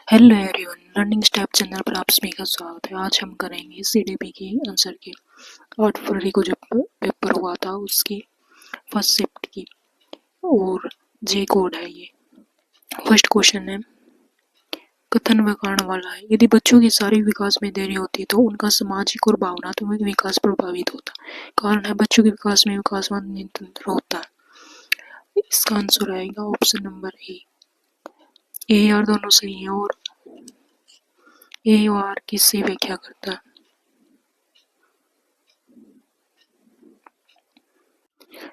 Hello everyone, learning step channel पर आप सभी का स्वागत है। आज हम करेंगे सीडीपी की आंसर की 8 फरवरी को जब पेपर हुआ था उसकी फर्स्ट शिफ्ट की, और जे कोड है ये। फर्स्ट क्वेश्चन है, कथन व कारण वाला है। यदि बच्चों की शारीरिक विकास में देरी होती है तो उनका सामाजिक और भावनात्मक विकास प्रभावित होता है। कारण है, बच्चों के विकास में विकासवाद नियंत्रण होता है। इसका आंसर आएगा ऑप्शन नंबर ए आर दोनों सही है और ए आर की सही व्याख्या करता है।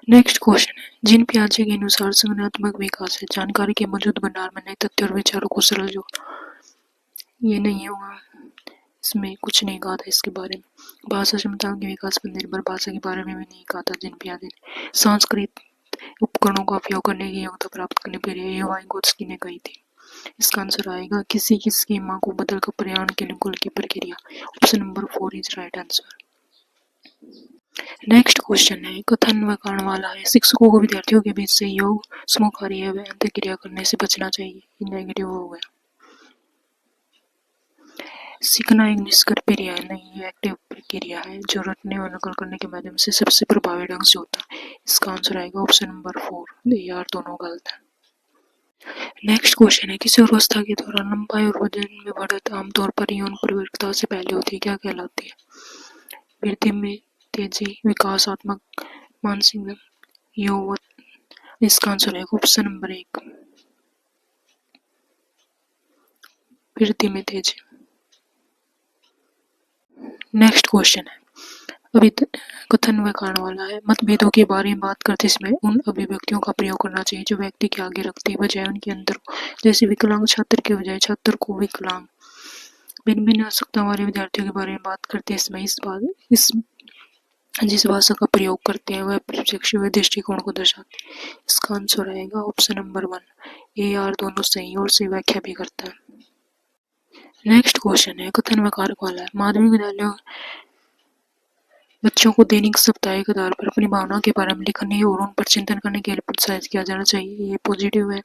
नेक्स्ट क्वेश्चन है, जिन पियाजे के अनुसार संज्ञानात्मक विकास है जानकारी के मौजूद भंडार में नए तथ्य और विचारों को सरल जो। ये नहीं होगा, इसमें कुछ नहीं कहा था इसके बारे में। भाषा क्षमताओं के विकास पर निर्भर भाषा के बारे में भी नहीं कहा था जिन पियाजे ने। सांस्कृतिक उपकरणों का उपयोग करने की योग्यता प्राप्त करने के लिए वाइगोत्स्की ने कही थी। इसका आंसर आएगा किसी की स्कीमा को बदलकर पर्यावरण के अनुकूल की प्रक्रिया। Option number 4 is right answer. Next question है, कथन व कारण वाला है। शिक्षकों को विद्यार्थियों के बीच सहयोग, समूह कार्य व अंतःक्रिया करने से बचना चाहिए। ये नेगेटिव हो गया। सीखना एक निष्क्रिय प्रक्रिया है, नहीं ये एक्टिव प्रक्रिया है जो रटने और नकल करने के माध्यम से सबसे प्रभावी ढंग से होता है। इसका आंसर आएगा ऑप्शन नंबर 4। यार दोनों गलत है। नेक्स्ट क्वेश्चन है, किसी अवस्था के दौरान लंबाई और वजन में बढ़त आमतौर पर यौन परिपक्वता से पहले होती है, क्या कहलाती है? वृद्धि में तेजी, विकासात्मक, मानसिक यौवन। इसका आंसर है ऑप्शन नंबर 1, वृद्धि में तेजी। नेक्स्ट क्वेश्चन है, अभी कथन व कारण वाला है। मतभेदों के बारे में बात करते समय उन अभिव्यक्तियों का प्रयोग करना चाहिए जो व्यक्ति के आगे रखते हैं बजाय उनके अंदर। जैसे विकलांग छात्र के बजाय छात्र को विकलांग। भिन्न भिन्न आवश्यकता वाले विद्यार्थियों के बारे में बात करते समय इस जिस भाषा का प्रयोग करते हैं वह प्रत्यक्ष व दृष्टिकोण को दर्शाते हैं। इसका आंसर आएगा ऑप्शन नंबर 1। ए आर दोनों सही और सही व्याख्या भी करता है। नेक्स्ट क्वेश्चन है, कथन व कारक वाला है। माध्यमिक विद्यालय बच्चों को दैनिक साप्ताहिक आधार पर अपनी भावनाओं के बारे में लिखने और उन पर चिंतन करने के लिए प्रोत्साहित किया जाना चाहिए। ये पॉजिटिव है,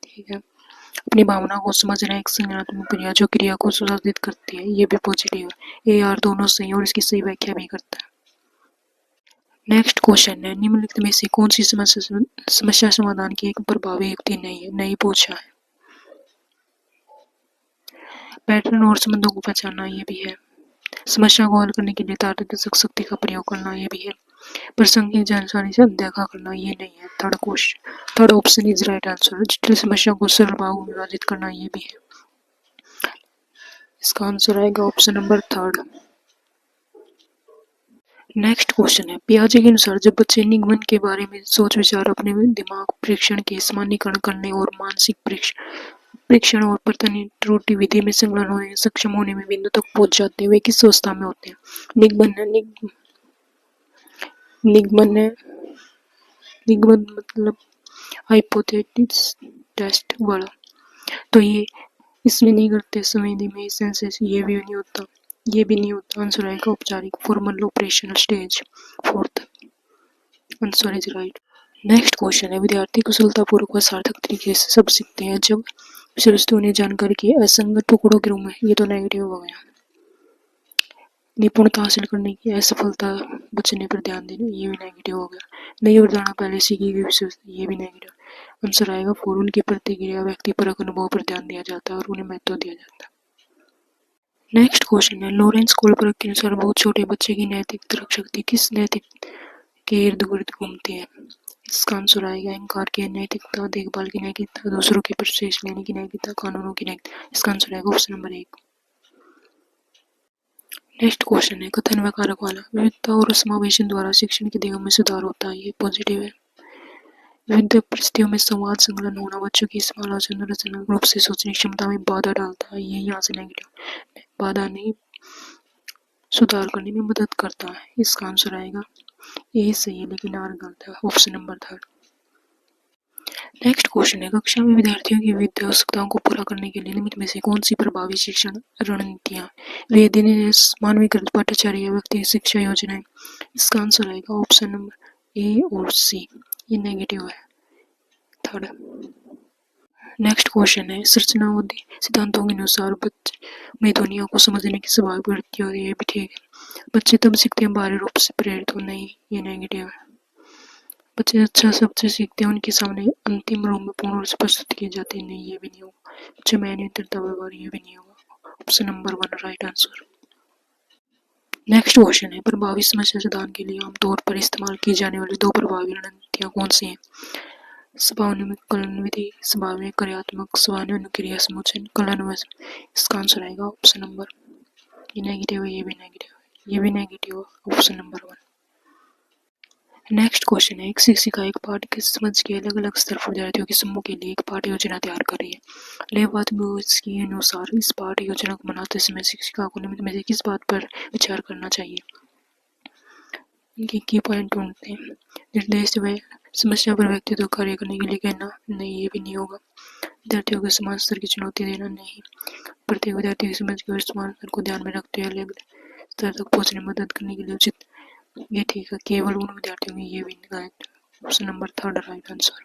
ठीक है। अपनी भावना को समझना एक संज्ञानात्मक क्रिया जो क्रिया को सुशासित करती है, ये भी पॉजिटिव है। ए आर दोनों सही और इसकी सही व्याख्या भी करता है। नेक्स्ट क्वेश्चन है, निम्नलिखित में से कौन सी समस्या समाधान की एक प्रभावी युक्ति नहीं है? नहीं पूछा है। पैटर्न और संबंधों को पहचानना, ये भी है। समस्या को हल करने के लिए तार्किक शक्ति का प्रयोग करना, ये भी है। प्रासंगिक जानकारी से अनदेखा करना, ये नहीं है। Third option is right answer. जटिल समस्या को सरल भागों में विभाजित करना, ये भी है। इसका आंसर आएगा ऑप्शन नंबर 3। नेक्स्ट क्वेश्चन है, पियाजे के अनुसार जब बच्चे निगमन के बारे में सोच विचार, अपने दिमाग परीक्षण के सामान्यीकरण करने और मानसिक परीक्षण और वर्तनी त्रुटि विधि में संलग्न होने सक्षम होने में बिंदु तक पहुंच जाते हैं, वे किस अवस्था में होते हैं? निगमन मतलब हाइपोथेसिस टेस्ट वाला, तो ये इसमें नहीं करते। संवेदी में सेंसेस, ये भी नहीं होता। आंसर आएगा औपचारिक formal operational stage 4th। Answer is right. Next question है, विद्यार्थी कुशलतापूर्वक व सार्थक तरीके से सब सीखते हैं जब विषय वस्तु ने जानकारी के असंगत टुकड़ों के रूप में। ये तो नेगेटिव हो गया। निपुणता हासिल करने की असफलता बचने पर ध्यान देना, ये भी नेगेटिव हो गया। नई अवधारणा पहले सीखी गई विषय, ये भी नेगेटिव। आंसर आएगा फॉर उनकी प्रतिक्रिया व्यक्तिपरक अनुभव पर ध्यान दिया जाता है और उन्हें महत्व दिया जाता है। नेक्स्ट क्वेश्चन है, लॉरेंस कोलबर्ग के अनुसार बहुत छोटे बच्चे की नैतिक तर्क शक्ति किस नैतिक के इर्द गिर्द घूमती है? इसका आंसर आएगा अहंकार की नैतिकता, देखभाल की नैतिकता, दूसरों के प्रशेष लेने की नैतिकता, कानूनों की नैतिकता। इसका आंसर आएगा ऑप्शन नंबर 1। नेक्स्ट क्वेश्चन है, कथन व कारक वाला। विविधता और समावेशन द्वारा शिक्षण की दिशा में सुधार होता है, ये पॉजिटिव है। विविध परिस्थितियों में संवाद संकलन होना बच्चों की समालोचना रचनात्मक रूप से सोचने की क्षमता में बाधा डालता है, ये यहाँ से नेगेटिव। बाधा नहीं, सुधार करने में मदद करता है। इसका आंसर आएगा ए सही है लेकिन आर गलत है। Option number 3। नेक्स्ट क्वेश्चन है, कक्षा में विद्यार्थियों की विविध आवश्यकताओं को पूरा करने के लिए निम्नलिखित में से कौन सी प्रभावी शिक्षण रणनीतियां? मानवीकृत पाठ्यचर्या, व्यक्ति शिक्षा योजनाएं। इसका आंसर आएगा ऑप्शन नंबर ए और सी। ये नेगेटिव है। 3rd। नेक्स्ट क्वेश्चन है, संरचनावादी सिद्धांतों के अनुसार बच्चे में दुनिया को समझने की स्वाभाविक वृत्ति होती है। ये भी ठीक है। बच्चे तब सीखते हैं बाहरी रूप से प्रेरित हो, नहीं, ये नेगेटिव है। बच्चे अच्छा सबसे सीखते हैं उनके सामने अंतिम रूप में पूर्ण रूप से प्रस्तुत किए जाते हैं, नहीं, ये भी नहीं होगा। बच्चे में नियंत्रणता व्यवहार, ये भी नहीं होगा। Option number 1 right answer. Next question है, प्रभावी समस्या समाधान के लिए आमतौर पर इस्तेमाल की जाने वाली 2 प्रभावी रणनीतियाँ कौन सी हैं? स्वनिर्मित विधि, स्वभाव कार्यात्मक, स्वानुक्रिया समुच्चय, कलानुवाद। इसका आंसर आएगा ऑप्शन नंबर, ये नेगेटिव है, ये भी नेगेटिव है, ये भी नेगेटिव है। Option number 1। नेक्स्ट क्वेश्चन है, एक शिक्षिका एक पाठ के समझ के अलग अलग स्तर पर विद्यार्थियों के समूह के लिए एक पाठ योजना तैयार कर रही है। लेबात के अनुसार इस पाठ योजना को बनाते समय शिक्षिका को निम्न में से किस बात पर विचार करना चाहिए? इनके की पॉइंट ढूंढते हैं। निर्देश व समस्या पर व्यक्तित्व कार्य करने के लिए कहना, नहीं, ये भी नहीं होगा। विद्यार्थियों को समान स्तर की चुनौती देना, नहीं। प्रत्येक विद्यार्थी की समझ के वर्तमान स्तर को ध्यान में रखते हुए अलग स्तर तक पहुंचने में मदद करने के लिए उचित, ये ठीक है। केवल उन विद्यार्थियों में, ये भी निकायत। Option number 3 right answer.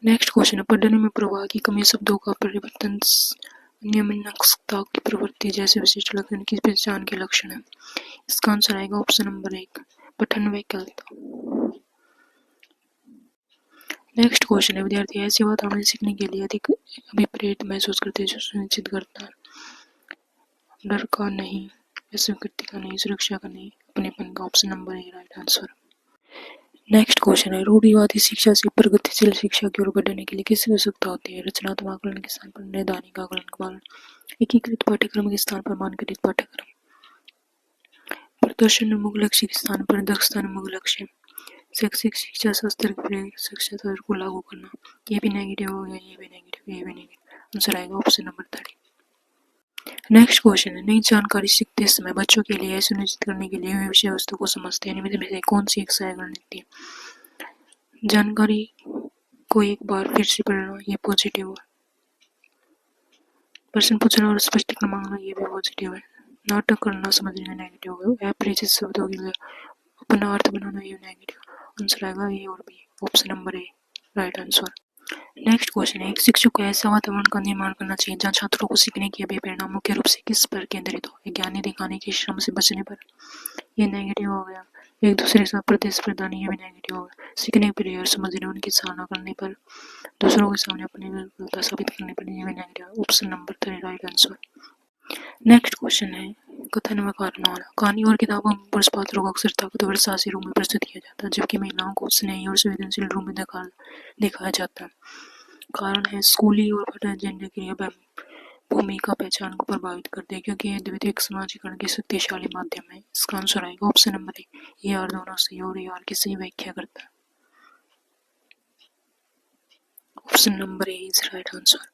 Next question है, पढ़ने में प्रवाह की कमी, शब्दों का परिवर्तन, अनियमितता की प्रवृत्ति जैसे विशिष्ट लक्षण की पहचान के लक्षण है। इसका आंसर आएगा ऑप्शन नंबर 1 पठन वैकल्पिक। नेक्स्ट क्वेश्चन है, विद्यार्थी ऐसे वातावरण सीखने के लिए अधिक अभिप्रेत महसूस करते हैं जो सुनिश्चित करता है डर का नहीं, स्वीकृति का नहीं, सुरक्षा का नहीं, अपनेपन का। Option number 1 right answer. Next question है, रूढ़िवादी शिक्षा से प्रगतिशील शिक्षा की ओर बढ़ने के लिए किसकी आवश्यकता होती है? रचनात्मक आकलन के स्थान पर नैदानिक आकलन का पालन, एकीकृत पाठ्यक्रम के स्थान पर मानकीकृत पाठ्यक्रम, प्रदर्शन उन्मुख लक्ष्य के स्थान पर दक्षता उन्मुख लक्ष्य, शैक्षिक शिक्षा शास्त्र के शिक्षा शास्त्र को लागू करना। ये भी नेगेटिव हो गया, ये भी नेगेटिव, ये भी नेगेटिव। आंसर आएगा ऑप्शन नंबर 3। नेक्स्ट क्वेश्चन है, नई जानकारी सीखते समय बच्चों के लिए सुनिश्चित करने के लिए वे विषय वस्तु को समझते हैं, इनमें से कौन सी एक सहायक रणनीति है? जानकारी को एक बार फिर से पढ़ना, ये पॉजिटिव है। प्रश्न पूछना और स्पष्टीकरण मांगना, ये भी पॉजिटिव है। नाटक करना समझने में नेगेटिव है। अपरिचित शब्दों के लिए अपना अर्थ बनाना, ये नेगेटिव। आंसर आएगा ए और B. Option number A right answer. Next question है, एक शिक्षक को ऐसा वातावरण का निर्माण करना चाहिए जहाँ छात्रों को सीखने की अभिप्रेरणा मुख्य रूप से किस पर केंद्रित हो? ज्ञानी दिखाने के श्रम से बचने पर, ये नेगेटिव हो गया। एक दूसरे के साथ प्रतिस्पर्धा, ये भी नेगेटिव हो गया। सीखने के लिए और समझने उनकी सराहना करने पर, दूसरों के सामने अपनी विफलता साबित करने पर, ये भी negative. Option number 3 right answer. Next question है, कथन व कारण। कहानी और किताबों में पुरुष पात्रों को अक्सर ताकतवर साहसी रूप में प्रस्तुत किया जाता है, जबकि महिलाओं को स्नेही और संवेदनशील रूप में दिखाया जाता है। कारण है, स्कूली और पठन जेंडर की भूमिका पहचान को प्रभावित करते हैं, क्योंकि यह द्वितीयक समाजीकरण के शक्तिशाली माध्यम है। इसका आंसर आएगा ऑप्शन नंबर 1 ये आर दोनों सही और ए आर की सही व्याख्या करता है। Option number A is right answer.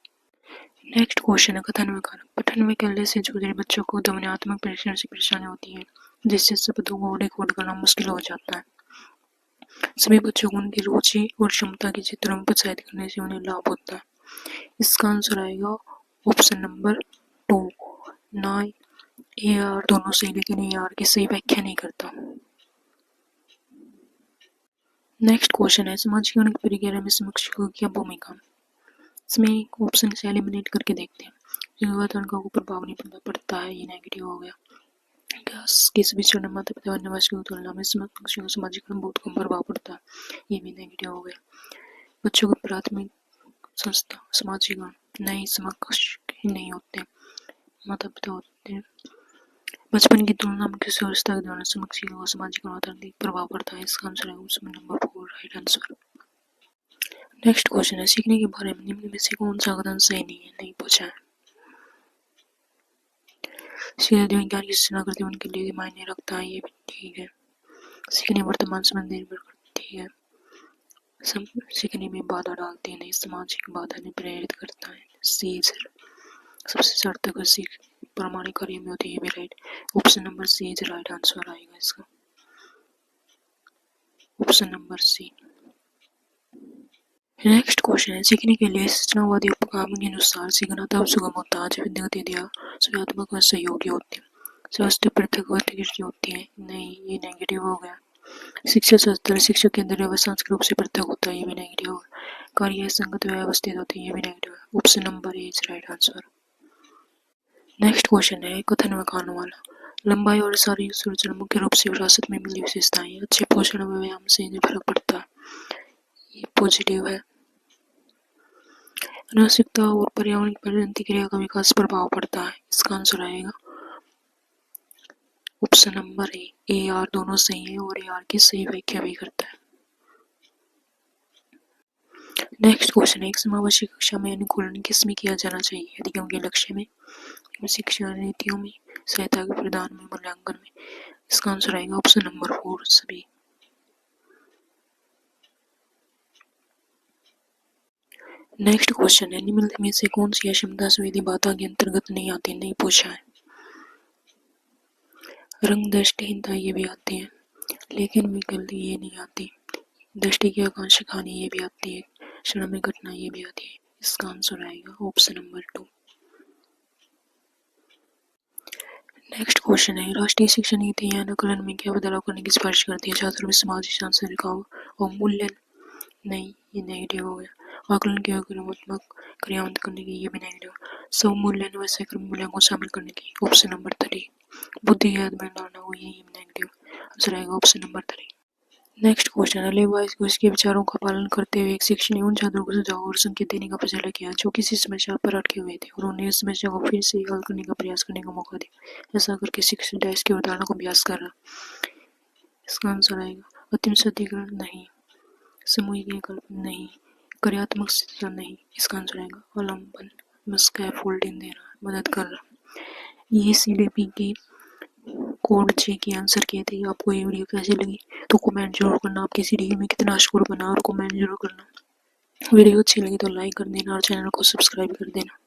Next question है, कथन व कारण। पठन वैकल्य से जुड़े बच्चों को ध्वन्यात्मक परीक्षण से परेशानी होती है, जिससे शब्दों को डिकोड करना मुश्किल हो जाता है। सभी बच्चों को उनकी रुचि और क्षमता के चित्रों में प्रोत्साहित करने से उन्हें लाभ होता है। इसका आंसर आएगा ऑप्शन नंबर 2 ना ए आर दोनों सही, लेकिन ए आर की सही व्याख्या नहीं करता। नेक्स्ट क्वेश्चन है, सामाजिक गणित परिज्ञान में शिक्षकों की क्या भूमिका? इसमें ऑप्शन से एलिमिनेट करके देखते हैं। वातावरण का प्रभाव नहीं पड़ता है, ये नेगेटिव हो गया। किसी भी चरण माता पिता निवास की तुलना में सामाजिक बहुत कम प्रभाव पड़ता है, ये भी नेगेटिव हो गया। बच्चों को प्राथमिक संस्था सामाजिक नए समकक्ष ही नहीं होते, माता पिता होते हैं। बचपन की तुलना में किसी अवस्था के दौरान समकक्ष को सामाजिक वातावरण प्रभाव पड़ता है। इसका आंसर है option number 4 right answer. Next question है, सीखने के बारे में निम्न में से कौन सा कथन सही नहीं पूछा है? सीधे विज्ञान की रचना करते उनके लिए मायने रखता है, ये भी ठीक है। सीखने वर्तमान समय निर्भर करती है, सब सीखने में बाधा डालती है, नहीं सामाजिक बाधा ने प्रेरित करता है। सी सबसे सार्थक सीख प्रामाणिक कार्य में होती है, ये भी right. Option number C is right answer आएगा इसका। Option number C. Next question है, सीखने के लिए सूचनावादी उपक्रम के अनुसार सीखना तब सुगम होता है जब गतिविधियां सकारात्मक और सहयोगी होती है। स्वास्थ्य पृथक होती है, नहीं, ये नेगेटिव हो गया। शिक्षा शास्त्र शिक्षक केंद्रीय व सांस्कृतिक रूप से पृथक होता है, ये भी नेगेटिव होगा। कार्य संगत व्यवस्थित होते हैं, ये भी नेगेटिव है। Option number A is right answer. Next question है कथन में खाने वाला। लंबाई और शारीरिक संरचना मुख्य रूप से विरासत में मिली विशेषताएं। अच्छे पोषण व व्यायाम से इन्हें फर्क पड़ता है, ये पॉजिटिव है। अनुवांशिकता और पर्यावरण की प्रतिक्रिया का विकास प्रभाव पड़ता है, इसका आंसर आएगा ऑप्शन नंबर ए आर दोनों सही है और ए आर की सही व्याख्या भी करता है। नेक्स्ट क्वेश्चन है एक समावेशी कक्षा में अनुकूलन किसमें किया जाना चाहिए? अधिगम के लक्ष्य में, शिक्षा नीतियों में, सहायता के प्रदान में, मूल्यांकन में। इसका आंसर आएगा ऑप्शन नंबर 4 सभी। नेक्स्ट क्वेश्चन है निम्नलिखित में से कौन सी अक्षमता संवेदी बाधा के अंतर्गत नहीं आती? नहीं पूछा है। रंग दृष्टिहीनता ये भी आती है, लेकिन विकल्प ये नहीं आती। दृष्टि की आकांक्षा खानी ये भी आती है, श्रमिक घटना ये भी आती है। इसका आंसर आएगा ऑप्शन नंबर 2। नेक्स्ट क्वेश्चन है राष्ट्रीय शिक्षा नीति या अनुकूलन में क्या बदलाव करने की सिफारिश करती है? छात्रों में सामाजिक सांस्कृतिक और मूल्य नहीं, ये नेगेटिव हो गया। आकलन के गुणात्मक क्रियान्वित करने की, ये भी नेगेटिव। सब मूल्यांकन व सक्रम मूल्यांकन को शामिल करने की, ऑप्शन नंबर 3। बुद्धि याद में लाना हो, ये नेगेटिव। आंसर आएगा ऑप्शन नंबर 3। नेक्स्ट क्वेश्चन है लेवाइस को इसके विचारों का पालन करते हुए एक शिक्षक ने उन छात्रों को सुझाव और संकेत देने का प्रचार किया जो किसी समस्या पर अटके हुए थे और उन्हें इस समस्या को फिर से हल करने का प्रयास करने का मौका दिया। ऐसा करके शिक्षक डैश के उदाहरणों का अभ्यास कर रहा। इसका आंसर आएगा अंतिम शुद्धिकरण नहीं, सामूहिक विकल्प नहीं, कार्यात्मक शिक्षा नहीं। इसका आंसर आएगा अवलंबन स्कैफोल्डिंग देना, मदद कर रहा। ये CDP की कोड 6 की आंसर किए थे। आपको ये वीडियो कैसी लगी तो कमेंट जरूर करना। आपकी CDP में कितना स्कोर बना और कमेंट जरूर करना। वीडियो अच्छी लगी तो लाइक कर देना और चैनल को सब्सक्राइब कर देना।